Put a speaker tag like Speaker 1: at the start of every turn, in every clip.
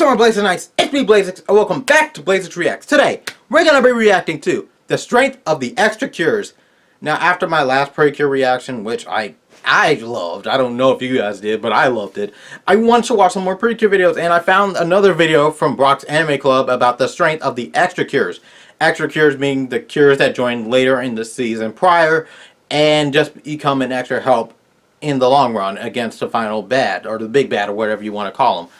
Speaker 1: What's up, my Blazing Knights? It's me, Blazeix, and welcome back to Blazeix Reacts. Today, we're going to be reacting to the strength of the extra cures. Now, after my last Precure reaction, which I loved, I don't know if you guys did, but I loved it, I wanted to watch some more Precure videos, and I found another video from Brock's Anime Club about the strength of the extra cures. Extra cures being the cures that joined later in the season prior, and just become an extra help in the long run against the final bad, or the big bad, or whatever you want to call them.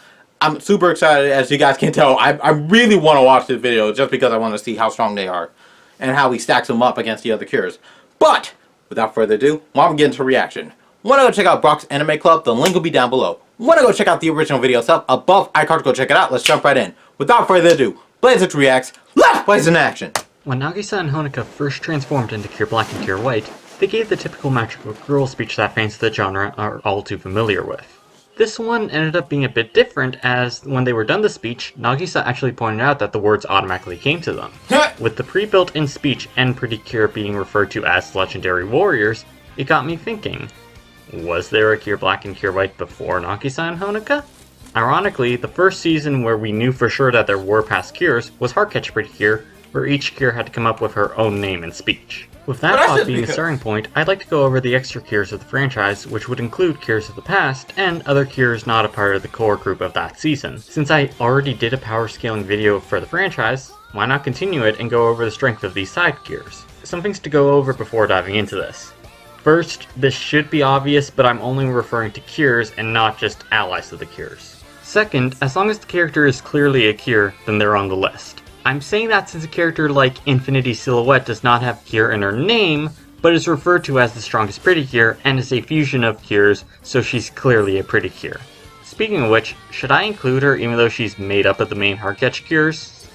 Speaker 1: I'm super excited, as you guys can tell. I really want to watch this video just because I want to see how strong they are and how he stacks them up against the other cures. But without further ado, why don't we get into reaction? Want to go check out Brock's Anime Club? The link will be down below. Want to go check out the original video itself? Above iCard, go check it out. Let's jump right in. Without further ado, Blazeix Reacts. Let's Blaze in action.
Speaker 2: When Nagisa and Honoka first transformed into Cure Black and Cure White, they gave the typical magical girl speech that fans of the genre are all too familiar with. This one ended up being a bit different, as when they were done the speech, Nagisa actually pointed out that the words automatically came to them. With the pre-built-in speech and Pretty Cure being referred to as legendary warriors, it got me thinking, was there a Cure Black and Cure White before Nagisa and Honoka? Ironically, the first season where we knew for sure that there were past cures was Heartcatch Pretty Cure, where each cure had to come up with her own name and speech. With that thought being a starting point, I'd like to go over the extra cures of the franchise, which would include cures of the past, and other cures not a part of the core group of that season. Since I already did a power scaling video for the franchise, why not continue it and go over the strength of these side cures? Some things to go over before diving into this. First, this should be obvious, but I'm only referring to cures and not just allies of the cures. Second, as long as the character is clearly a cure, then they're on the list. I'm saying that since a character like Infinity Silhouette does not have cure in her name, but is referred to as the strongest Pretty Cure and is a fusion of cures, so she's clearly a Pretty Cure. Speaking of which, should I include her even though she's made up of the main Heartcatch cures?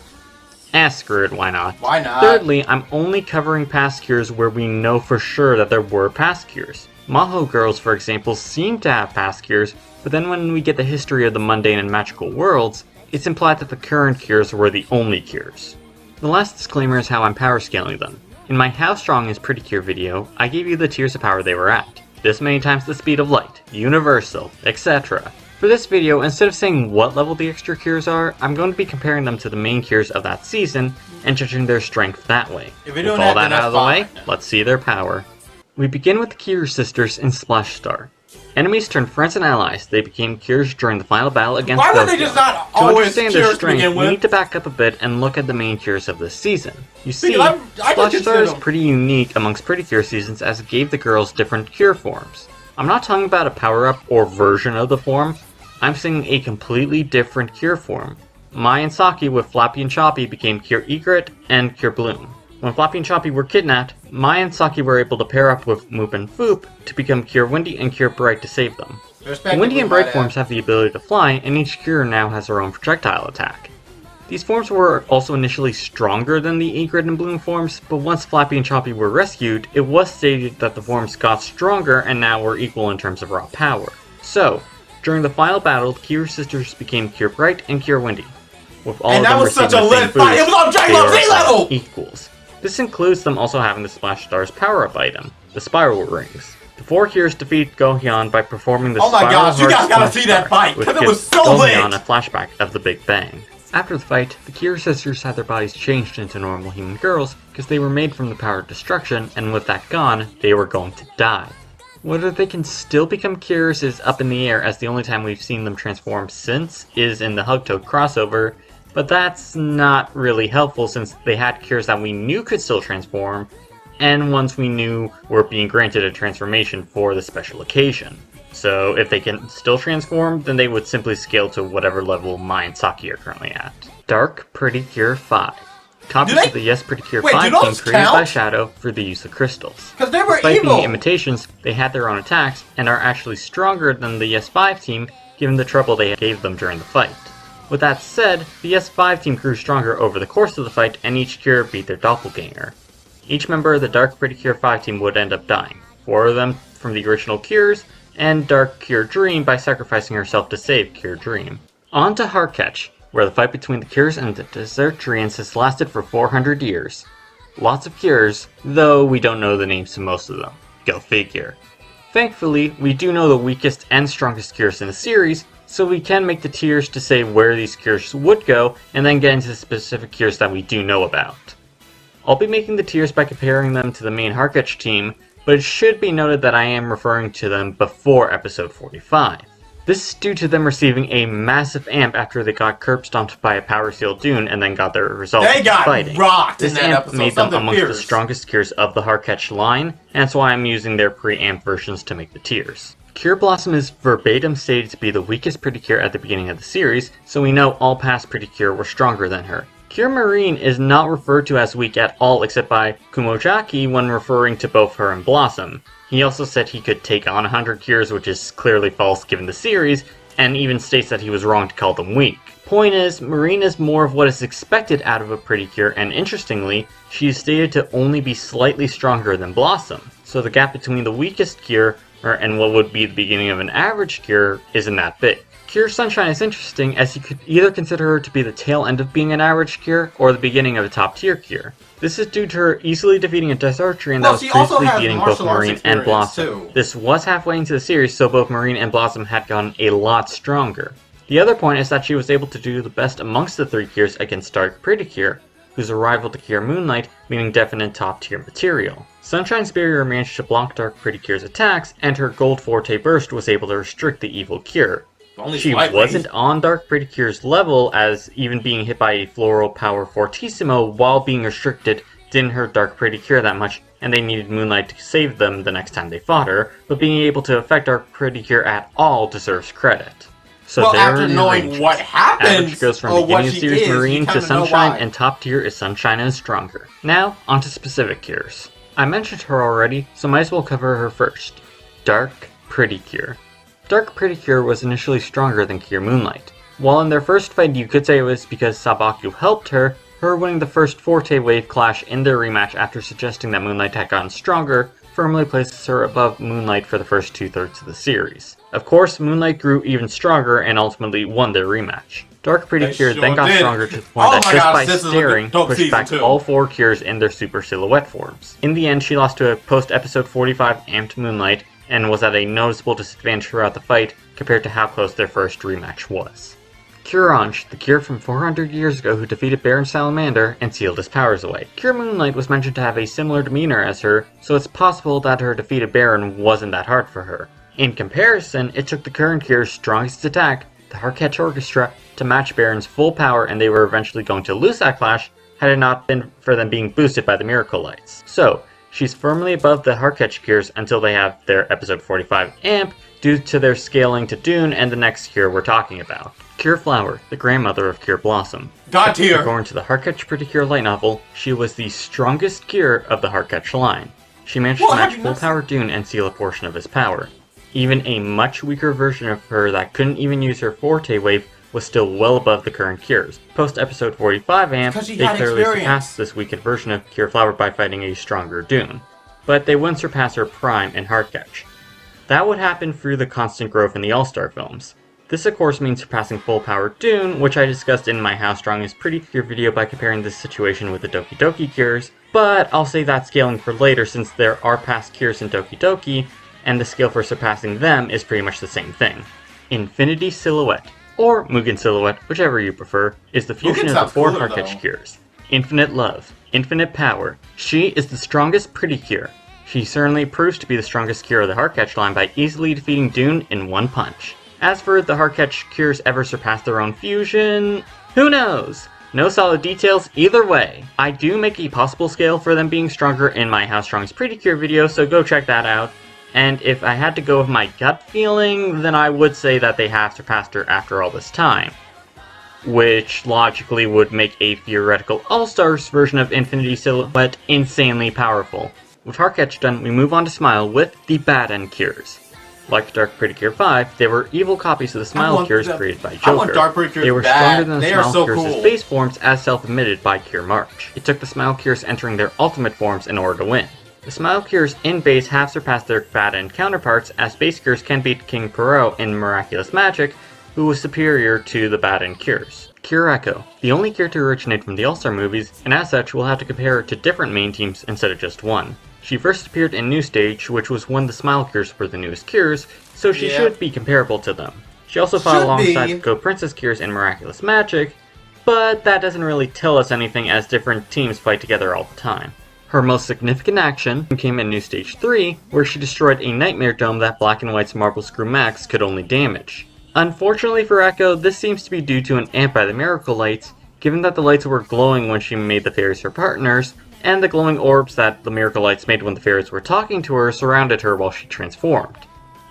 Speaker 2: Screw it, why not?
Speaker 1: Why not?
Speaker 2: Thirdly, I'm only covering past cures where we know for sure that there were past cures. Mahou Girls, for example, seem to have past cures, but then when we get the history of the mundane and magical worlds, it's implied that the current cures were the only cures. The last disclaimer is how I'm power scaling them. In my How Strong is Pretty Cure video, I gave you the tiers of power they were at. This many times the speed of light, universal, etc. For this video, instead of saying what level the extra cures are, I'm going to be comparing them to the main cures of that season and judging their strength that way. With all that out of the way, let's see their power. We begin with the Cure Sisters in Splash Star. Enemies turned friends and allies. They became cures during the final battle against Why would they just not always to understand their strength, we need to back up a bit and look at the main cures of this season. You see, Splash Star is pretty unique amongst Pretty Cure seasons as it gave the girls different cure forms. I'm not talking about a power-up or version of the form, I'm saying a completely different cure form. Mai and Saki with Flappy and Choppy became Cure Egret and Cure Bloom. When Flappy and Choppy were kidnapped, Mai and Saki were able to pair up with Moop and Foop to become Cure Windy and Cure Bright to save them. The Windy and Bright forms have the ability to fly, and each cure now has their own projectile attack. These forms were also initially stronger than the Egret and Bloom forms, but once Flappy and Choppy were rescued, it was stated that the forms got stronger and now were equal in terms of raw power. So, during the final battle, the Cure Sisters became Cure Bright and Cure Windy. With all of them receiving the same boost, they were all equals. This includes them also having the Splash Star's power-up item, the Spiral Rings. The four cures defeat Gohyon by performing the Spiral Heart
Speaker 1: you guys gotta see that fight, because it was so
Speaker 2: Gohyon a flashback of the Big Bang. After the fight, the Cure Sisters had their bodies changed into normal human girls because they were made from the power of destruction, and with that gone, they were going to die. Whether they can still become cures is up in the air, as the only time we've seen them transform since is in the Hugtoad crossover, but that's not really helpful since they had cures that we knew could still transform, and ones we knew were being granted a transformation for the special occasion. So if they can still transform, then they would simply scale to whatever level Mai and Saki are currently at. Dark Pretty Cure 5. Copies of the Yes Pretty Cure 5 came created by Shadow for the use of crystals. Despite being imitations, they had their own attacks, and are actually stronger than the Yes 5 team given the trouble they gave them during the fight. With that said, the S5 team grew stronger over the course of the fight, and each cure beat their doppelganger. Each member of the Dark Pretty Cure 5 team would end up dying, 4 of them from the original cures, and Dark Cure Dream by sacrificing herself to save Cure Dream. On to Heartcatch, where the fight between the cures and the Desertrians has lasted for 400 years. Lots of cures, though we don't know the names to most of them. Go figure. Thankfully, we do know the weakest and strongest cures in the series, so we can make the tiers to say where these cures would go, and then get into the specific cures that we do know about. I'll be making the tiers by comparing them to the main Heartcatch team, but it should be noted that I am referring to them before episode 45. This is due to them receiving a massive amp after they got curb stomped by a Power Seal Dune and then got their results
Speaker 1: They got
Speaker 2: fighting.
Speaker 1: rocked in
Speaker 2: This
Speaker 1: that
Speaker 2: amp
Speaker 1: episode.
Speaker 2: made them
Speaker 1: Something
Speaker 2: amongst the
Speaker 1: fierce.
Speaker 2: strongest cures of the Heartcatch line, and that's why I'm using their pre-amp versions to make the tiers. Cure Blossom is verbatim stated to be the weakest Pretty Cure at the beginning of the series, so we know all past Pretty Cure were stronger than her. Cure Marine is not referred to as weak at all except by Kumojaki when referring to both her and Blossom. He also said he could take on 100 cures, which is clearly false given the series, and even states that he was wrong to call them weak. Point is, Marine is more of what is expected out of a Pretty Cure, and interestingly, she is stated to only be slightly stronger than Blossom. So the gap between the weakest cure and what would be the beginning of an average cure isn't that big. Cure Sunshine is interesting as you could either consider her to be the tail end of being an average cure or the beginning of a top tier cure. This is due to her easily defeating a Death Archery, and that was previously beating both Marine and Blossom. This was halfway into the series, so both Marine and Blossom had gotten a lot stronger. The other point is that she was able to do the best amongst the three cures against Dark Pretty Cure, who's a rival to Cure Moonlight, meaning definite top tier material. Sunshine's barrier managed to block Dark Pretty Cure's attacks, and her Gold Forte Burst was able to restrict the evil cure. She wasn't on Dark Pretty Cure's level, as even being hit by a Floral Power Fortissimo while being restricted didn't hurt Dark Pretty Cure that much, and they needed Moonlight to save them the next time they fought her, but being able to affect Dark Pretty Cure at all deserves credit. So
Speaker 1: well,
Speaker 2: there
Speaker 1: after
Speaker 2: are the
Speaker 1: knowing
Speaker 2: ranges.
Speaker 1: what happens,
Speaker 2: Average goes from beginning of series Marine to Sunshine, and top tier is Sunshine and stronger. Now, onto specific cures. I mentioned her already, so might as well cover her first. Dark Pretty Cure. Dark Pretty Cure was initially stronger than Cure Moonlight. While in their first fight you could say it was because Sabaku helped her winning the first Forte Wave clash in their rematch after suggesting that Moonlight had gotten stronger firmly places her above Moonlight for the first 2/3 of the series. Of course, Moonlight grew even stronger and ultimately won their rematch. Dark Pretty Cure then got stronger to the point that just by staring, pushed back all 4 cures in their super silhouette forms. In the end, she lost to a post-episode 45 amped Moonlight, and was at a noticeable disadvantage throughout the fight compared to how close their first rematch was. Cure Ange, the cure from 400 years ago who defeated Baron Salamander and sealed his powers away. Cure Moonlight was mentioned to have a similar demeanor as her, so it's possible that her defeat of Baron wasn't that hard for her. In comparison, it took the current cure's strongest attack, the Heartcatch Orchestra, to match Baron's full power, and they were eventually going to lose that clash had it not been for them being boosted by the Miracle Lights. So, she's firmly above the Heartcatch cures until they have their episode 45 amp due to their scaling to Dune and the next cure we're talking about. Cure Flower, the grandmother of Cure Blossom.
Speaker 1: God tier!
Speaker 2: According to the Heartcatch Pretty Cure light novel, she was the strongest cure of the Heartcatch line. She managed to match full power Dune and seal a portion of his power. Even a much weaker version of her that couldn't even use her Forte Wave was still well above the current cures. Post-episode 45 amp, they clearly surpassed this weakened version of Cure Flower by fighting a stronger Dune. But they wouldn't surpass her prime in Heartcatch. That would happen through the constant growth in the All-Star films. This of course means surpassing full power Dune, which I discussed in my How Strong is Pretty Cure video by comparing this situation with the Doki Doki cures, but I'll save that scaling for later since there are past cures in Doki Doki, and the scale for surpassing them is pretty much the same thing. Infinity Silhouette, or Mugen Silhouette, whichever you prefer, is the fusion of the 4 Heartcatch cures. Infinite Love, Infinite Power. She is the strongest Pretty Cure. She certainly proves to be the strongest cure of the Heartcatch line by easily defeating Dune in one punch. As for if the Heartcatch cures ever surpass their own fusion, who knows? No solid details either way. I do make a possible scale for them being stronger in my How Strong is Pretty Cure video, so go check that out. And if I had to go with my gut feeling, then I would say that they have surpassed her after all this time. Which logically would make a theoretical All-Stars version of Infinity Silhouette insanely powerful. With Heartcatch done, we move on to Smile with the Bad End cures. Like Dark Pretty Cure 5, they were evil copies of the Smile cures created by Joker. They were stronger than the Smile cures' base forms as self-admitted by Cure March. It took the Smile cures entering their ultimate forms in order to win. The Smile cures in base have surpassed their Bad End counterparts, as base cures can beat King Perot in Miraculous Magic, who was superior to the Bad End cures. Cure Echo, the only cure to originate from the All-Star movies, and as such we'll have to compare her to different main teams instead of just one. She first appeared in New Stage, which was when the Smile cures were the newest cures, so she should be comparable to them. She also fought
Speaker 1: Should
Speaker 2: alongside
Speaker 1: be.
Speaker 2: the Go Princess cures in Miraculous Magic, but that doesn't really tell us anything as different teams fight together all the time. Her most significant action came in New Stage 3, where she destroyed a Nightmare Dome that Black and White's Marble Screw Max could only damage. Unfortunately for Echo, this seems to be due to an amp by the Miracle Lights, given that the lights were glowing when she made the fairies her partners, and the glowing orbs that the Miracle Lights made when the fairies were talking to her surrounded her while she transformed.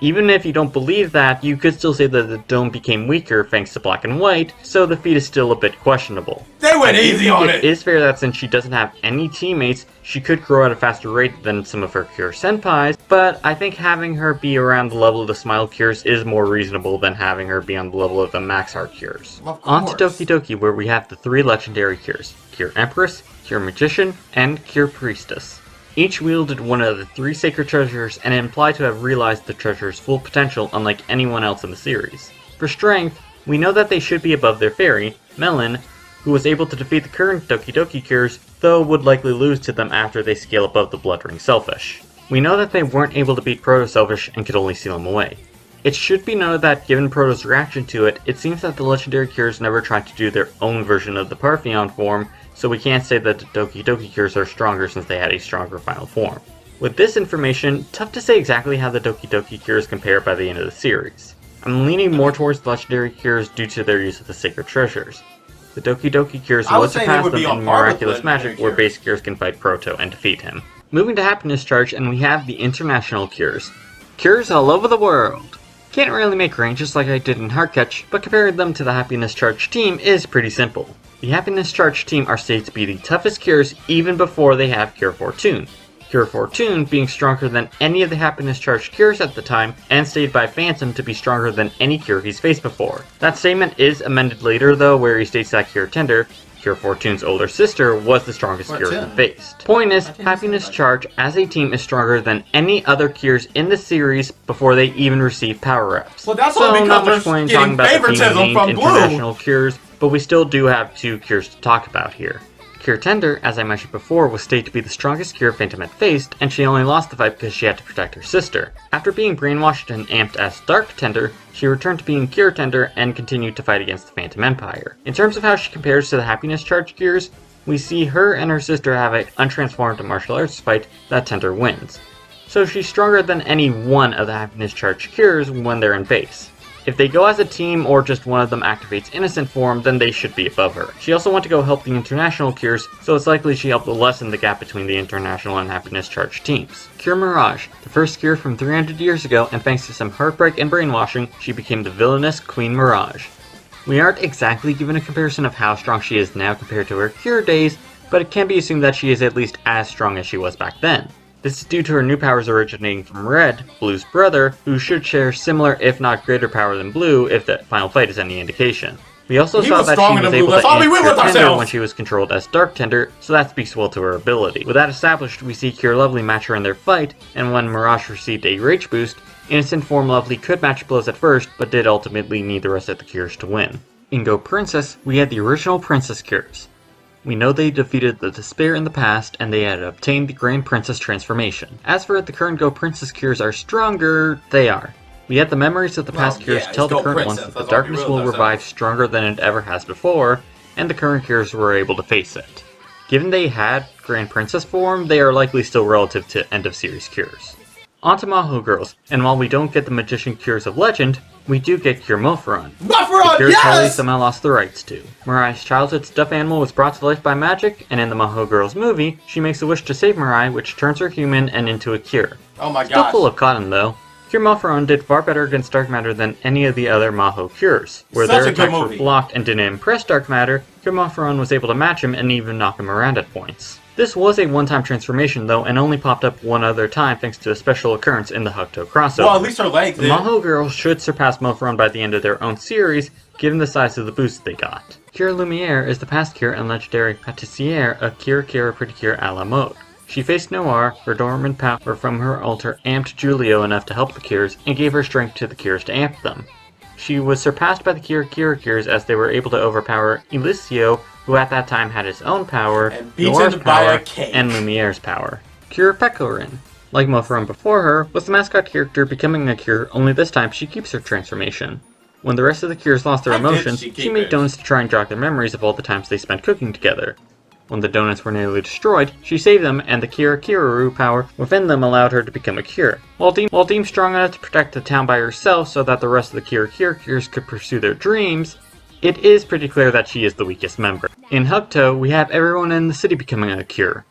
Speaker 2: Even if you don't believe that, you could still say that the dome became weaker thanks to Black and White, so the feat is still a bit questionable.
Speaker 1: They went easy on
Speaker 2: It is fair that since she doesn't have any teammates, she could grow at a faster rate than some of her Cure Senpais, but I think having her be around the level of the Smile Cures is more reasonable than having her be on the level of the Max Heart Cures. On to Doki Doki, where we have the 3 legendary cures: Cure Empress, Cure Magician, and Cure Priestess. Each wielded one of the 3 sacred treasures and implied to have realized the treasure's full potential unlike anyone else in the series. For strength, we know that they should be above their fairy, Melon, who was able to defeat the current Doki Doki cures, though would likely lose to them after they scale above the Blood Ring Selfish. We know that they weren't able to beat Proto Selfish and could only seal him away. It should be noted that given Proto's reaction to it, it seems that the legendary cures never tried to do their own version of the Partheon form, so we can't say that the Doki Doki cures are stronger since they had a stronger final form. With this information, tough to say exactly how the Doki Doki cures compare by the end of the series. I'm leaning more towards the legendary cures due to their use of the sacred treasures. The Doki Doki cures would surpass them in Miraculous Magic, where base cures can fight Proto and defeat him. Moving to Happiness Charge, and we have the international cures. Cures all over the world! Can't really make ranges like I did in Heartcatch, but comparing them to the Happiness Charge team is pretty simple. The Happiness Charge team are stated to be the toughest cures even before they have Cure Fortune. Cure Fortune being stronger than any of the Happiness Charge cures at the time, and stated by Phantom to be stronger than any cure he's faced before. That statement is amended later though, where he states that Cure Tender, Cure Fortune's older sister, was the strongest cure he faced. Point is, Happiness Charge as a team is stronger than any other cures in the series before they even receive power-ups.
Speaker 1: Well, that's
Speaker 2: so not much point in talking about the team named international cures, but we still do have 2 cures to talk about here. Cure Tender, as I mentioned before, was stated to be the strongest cure Phantom had faced, and she only lost the fight because she had to protect her sister. After being brainwashed and amped as Dark Tender, she returned to being Cure Tender and continued to fight against the Phantom Empire. In terms of how she compares to the Happiness Charge cures, we see her and her sister have an untransformed martial arts fight that Tender wins. So she's stronger than any one of the Happiness Charge cures when they're in base. If they go as a team or just one of them activates Innocent form, then they should be above her. She also went to go help the international cures, so it's likely she helped lessen the gap between the international and Happiness Charge teams. Cure Mirage, the first cure from 300 years ago, and thanks to some heartbreak and brainwashing, she became the villainous Queen Mirage. We aren't exactly given a comparison of how strong she is now compared to her cure days, but it can be assumed that she is at least as strong as she was back then. This is due to her new powers originating from Red, Blue's brother, who should share similar if not greater power than Blue if the final fight is any indication. We also saw that she was able to amp Tender when she was controlled as Dark Tender, so that speaks well to her ability. With that established, we see Cure Lovely match her in their fight, and when Mirage received a Rage boost, Innocent form Lovely could match blows at first, but did ultimately need the rest of the cures to win. In Go Princess, we had the original Princess cures. We know they defeated the Despair in the past, and they had obtained the Grand Princess transformation. As for it, the current Go Princess cures are stronger, they are. We had the memories of the past cures tell the current ones that the darkness will revive stronger than it ever has before, and the current cures were able to face it. Given they had Grand Princess form, they are likely still relative to end of series cures. On to Mahou Girls, and while we don't get the Magician cures of Legend, we do get Cure Mofron. The cure Charlie somehow lost the rights to. Mirai's childhood stuffed animal was brought to life by magic, and in the Mahou Girls movie, she makes a wish to save Mirai, which turns her human and into a cure.
Speaker 1: Oh my gosh.
Speaker 2: Still full of cotton though. Cure Mofron did far better against Dark Matter than any of the other Mahou cures. Where their attacks were blocked and didn't impress Dark Matter, Cure Mofron was able to match him and even knock him around at points. This was a one-time transformation though, and only popped up one other time thanks to a special occurrence in the Hukto crossover.
Speaker 1: Well, at least her legs did.
Speaker 2: The Mahou Girls should surpass Mofron by the end of their own series, given the size of the boost they got. Cure Lumiere is the past cure and legendary Patissiere of Cure Pretty Cure a la mode. She faced Noir, her dormant power from her altar amped Julio enough to help the cures, and gave her strength to the cures to amp them. She was surpassed by the cures as they were able to overpower Elisio, who at that time had his own power, Noir's power, and Lumiere's power. Cure Pecorin, like Mofron before her, was the mascot character becoming a cure, only this time she keeps her transformation. When the rest of the Cures lost their
Speaker 1: How did
Speaker 2: emotions,
Speaker 1: she keep
Speaker 2: she made
Speaker 1: it?
Speaker 2: donuts to try and jog their memories of all the times they spent cooking together. When the donuts were nearly destroyed, she saved them, and the Kira power within them allowed her to become a Cure. While deemed strong enough to protect the town by herself so that the rest of the Cures could pursue their dreams, it is pretty clear that she is the weakest member. In Hokuto, we have everyone in the city becoming a Cure.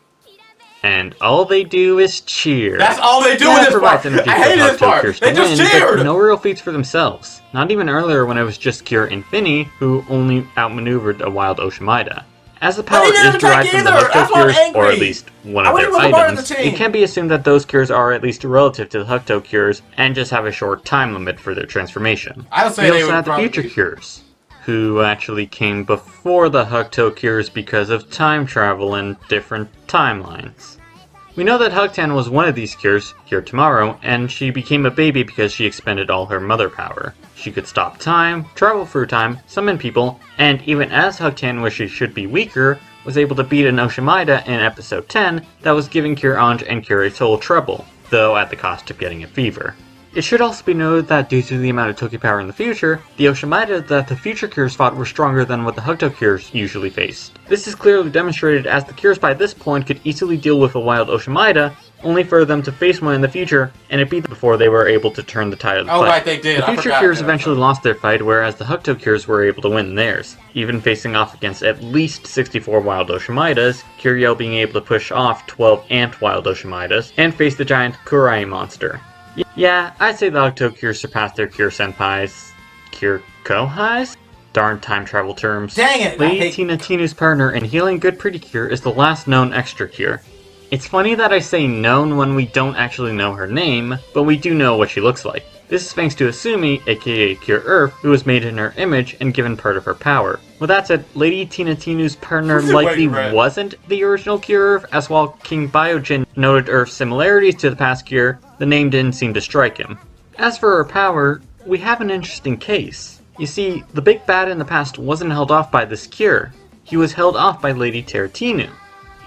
Speaker 2: And all they do is cheer.
Speaker 1: That's all they do in
Speaker 2: That
Speaker 1: this
Speaker 2: provides
Speaker 1: part.
Speaker 2: energy
Speaker 1: I
Speaker 2: for
Speaker 1: hate this
Speaker 2: Hokuto
Speaker 1: part.
Speaker 2: Cures
Speaker 1: They
Speaker 2: to
Speaker 1: just
Speaker 2: win,
Speaker 1: cheered.
Speaker 2: but no real feats for themselves. Not even earlier when it was just Cure Infini who only outmaneuvered a wild Oshimida. As the power
Speaker 1: But he didn't
Speaker 2: is derived from the
Speaker 1: attack either. That's
Speaker 2: Hokuto
Speaker 1: why I'm
Speaker 2: Cures, or at
Speaker 1: angry.
Speaker 2: least one
Speaker 1: I
Speaker 2: of
Speaker 1: wish
Speaker 2: their
Speaker 1: he was a part of
Speaker 2: items,
Speaker 1: the team.
Speaker 2: it can be assumed that those Cures are at least relative to the Hokuto Cures and just have a short time limit for their transformation.
Speaker 1: I would say
Speaker 2: We
Speaker 1: they
Speaker 2: also
Speaker 1: would
Speaker 2: have the
Speaker 1: probably
Speaker 2: Future
Speaker 1: be-
Speaker 2: Cures, who actually came before the Hokuto Cures because of time travel and different timelines. We know that Hugtan was one of these Cures, Cure Tomorrow, and she became a baby because she expended all her mother power. She could stop time, travel through time, summon people, and even as Hugtan wished she should be weaker, was able to beat an Oshimida in episode 10 that was giving Cure Ange and Cure Soul trouble, though at the cost of getting a fever. It should also be noted that due to the amount of Toki power in the future, the Oshimida that the future Cures fought were stronger than what the Hokuto Cures usually faced. This is clearly demonstrated as the Cures by this point could easily deal with a wild Oshimida, only for them to face one in the future, and it beat them before they were able to turn the tide of the fight.
Speaker 1: Oh, right, they did.
Speaker 2: The
Speaker 1: I
Speaker 2: future
Speaker 1: forgot
Speaker 2: Cures
Speaker 1: that.
Speaker 2: eventually lost their fight, whereas the Hokuto Cures were able to win theirs, even facing off against at least 64 wild Oshimidas, Curiel being able to push off 12 ant wild Oshimidas, and face the giant Kurai monster. Yeah, I'd say the Hokuto Cures surpassed their Cure Senpais. Cure Kohais? Darn time travel terms.
Speaker 1: Dang it!
Speaker 2: Lady Tina Tinu's partner in Healing Good Pretty Cure is the last known extra Cure. It's funny that I say known when we don't actually know her name, but we do know what she looks like. This is thanks to Asumi, aka Cure Earth, who was made in her image and given part of her power. With that said, Lady Tina Tinu's partner likely wasn't the original Cure Earth, as while King Biojin noted Earth's similarities to the past Cure, the name didn't seem to strike him. As for her power, we have an interesting case. You see, the big bad in the past wasn't held off by this Cure. He was held off by Lady Teratinu.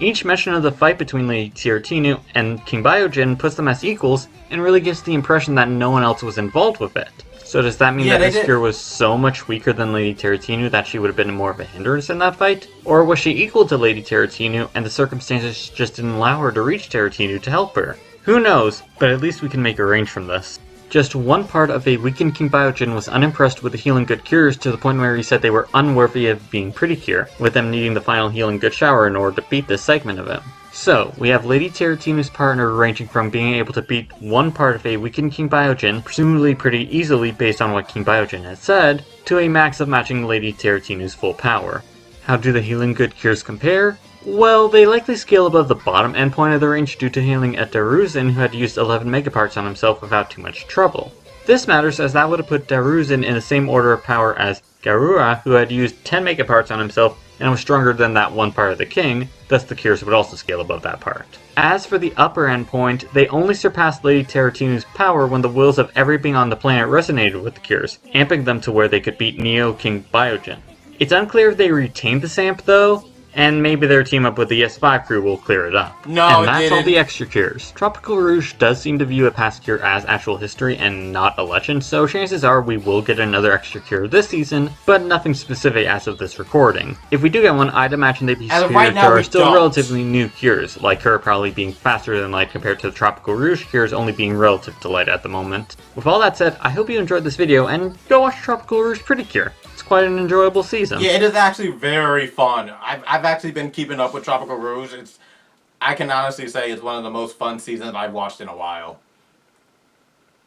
Speaker 2: Each mention of the fight between Lady Teratinu and King Biojin puts them as equals and really gives the impression that no one else was involved with it. So does that mean that this Cure was so much weaker than Lady Teratinu that she would have been more of a hindrance in that fight? Or was she equal to Lady Teratinu and the circumstances just didn't allow her to reach Teratinu to help her? Who knows, but at least we can make a range from this. Just one part of a weakened King Biojin was unimpressed with the Healing Good Cures to the point where he said they were unworthy of being Pretty Cure, with them needing the final Healing Good shower in order to beat this segment of him. So, we have Lady Teratinu's partner ranging from being able to beat one part of a weakened King Biojin, presumably pretty easily based on what King Biojin had said, to a max of matching Lady Teratinu's full power. How do the Healing Good Cures compare? Well, they likely scale above the bottom endpoint of the range due to healing at Daruzin, who had used 11 megaparts on himself without too much trouble. This matters as that would have put Daruzin in the same order of power as Garura, who had used 10 megaparts on himself and was stronger than that one part of the king, thus the Cures would also scale above that part. As for the upper endpoint, they only surpassed Lady Teratinu's power when the wills of every being on the planet resonated with the Cures, amping them to where they could beat Neo King Biojin. It's unclear if they retained this amp though, and maybe their team up with the S5 crew will clear it up.
Speaker 1: No,
Speaker 2: and that's all the extra Cures. Tropical Rouge does seem to view a past Cure as actual history and not a legend, so chances are we will get another extra Cure this season, but nothing specific as of this recording. If we do get one, I'd imagine they'd be superior to our still relatively new Cures, like her probably being faster than light compared to the Tropical Rouge Cures only being relative to light at the moment. With all that said, I hope you enjoyed this video, and go watch Tropical Rouge Pretty Cure. It's quite an enjoyable season.
Speaker 1: Yeah, it is actually very fun. I've actually been keeping up with Tropical Rouge. I can honestly say it's one of the most fun seasons I've watched in a while.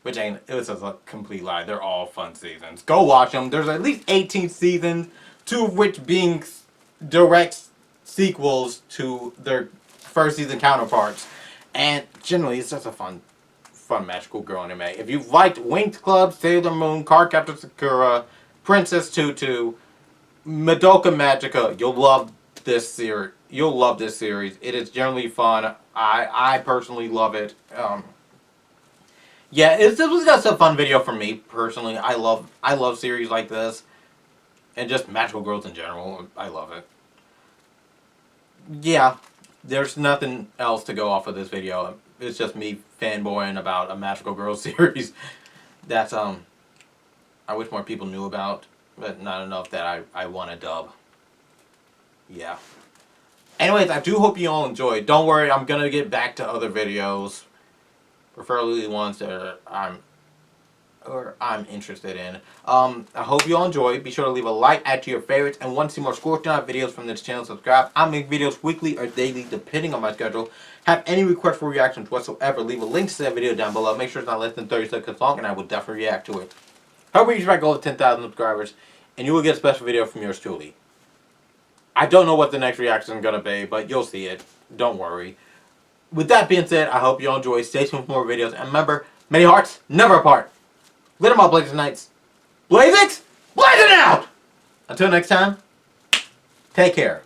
Speaker 1: Which it was a complete lie. They're all fun seasons. Go watch them. There's at least 18 seasons, 2 of which being direct sequels to their first season counterparts. And generally, it's just a fun magical girl anime. If you've liked Winged Club, Sailor Moon, Cardcaptor Sakura, Princess Tutu, Madoka Magica, you'll love this series. You'll love this series. It is generally fun. I personally love it. Yeah, this was just a fun video for me personally. I love series like this, and just magical girls in general. I love it. Yeah, there's nothing else to go off of this video. It's just me fanboying about a magical girl series. That's I wish more people knew about, but not enough that I want a dub. Yeah. Anyways, I do hope you all enjoyed. Don't worry, I'm gonna get back to other videos, preferably ones that I'm interested in. I hope you all enjoyed. Be sure to leave a like, add to your favorites, and want to see more Scorched Out videos from this channel, subscribe. I make videos weekly or daily depending on my schedule. Have any requests for reactions whatsoever, leave a link to that video down below. Make sure it's not less than 30 seconds long, and I will definitely react to it. Hope we reach my goal of 10,000 subscribers, and you will get a special video from yours truly. I don't know what the next reaction is going to be, but you'll see it. Don't worry. With that being said, I hope you all enjoy. Stay tuned for more videos, and remember, many hearts, never apart. Lit 'em up, Blazing Knights. Blazeix, blazing out! Until next time, take care.